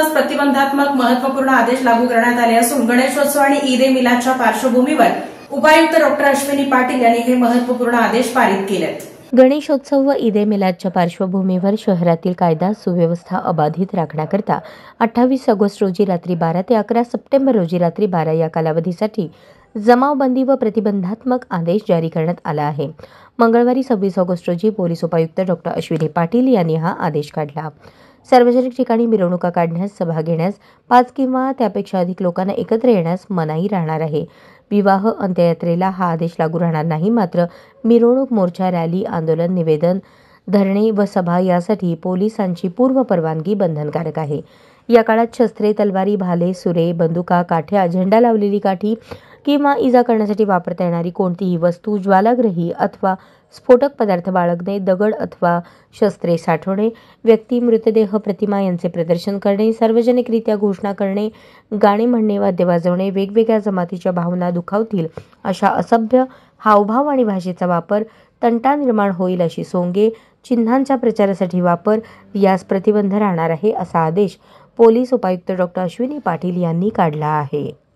तसंच प्रतिबंधात्मक महत्वपूर्ण आदेश लागू करण्यात आले असून गणेशोत्सव आणि ईद ए मिलादच्या पार्श्वभूमीवर उपायुक्त डॉक्टर अश्विनी पाटील यांनी हे महत्वपूर्ण आदेश पारित केले। गणेशोत्सव व ईद ए मिलादच्या पार्श्वभूमीवर शहरातील कायदा सुव्यवस्था अबाधित राखण्याकरता 28 ऑगस्ट रोजी रात्री 12 ते 11 सप्टेंबर रोजी रात्री 12 या कालावधीसाठी जमावबंदी व प्रतिबंधात्मक आदेश जारी करण्यात आला आहे। मंगळवारी 26 ऑगस्ट रोजी पोलीस उपायुक्त डॉक्टर अश्विनी पाटील यांनी हा आदेश काढला। सार्वजनिक ठिकाणी मिरवणुका काढण्यास, सभा घेण्यास, 5 किंवा त्यापेक्षा अधिक लोकांना एकत्र येण्यास मनाई राहणार आहे। विवाह अंत्ययात्रेला हा आदेश लागू राहणार नाही। मात्र मिरवणूक, मोर्चा, रॅली, आंदोलन, निवेदन, धरणे व सभा यासाठी पोलिसांची पूर्व परवानगी बंधनकारक आहे। या काळात शस्त्रे, तलवारी, भाले, सुरे, बंदुका, काठ्या, झेंडा लावलेली काठी किंवा इजा करण्यासाठी वापरता येणारी कोणतीही वस्तू, ज्वालाग्रही अथवा स्फोटक पदार्थ बाळगणे, दगड अथवा शस्त्रे साठवणे, व्यक्ती, मृतदेह, प्रतिमा यांचे प्रदर्शन करणे, सार्वजनिकरित्या घोषणा करणे, गाणे म्हणणे, वाद्य वाजवणे, वेगवेगळ्या जमातीच्या भावना दुखावतील अशा असभ्य हावभाव आणि भाषेचा वापर, तंटा निर्माण होईल अशी सोंगे, चिन्हांच्या प्रचारासाठी वापर यास प्रतिबंध राहणार आहे, असा आदेश पोलीस उपायुक्त डॉक्टर अश्विनी पाटील यांनी काढला आहे।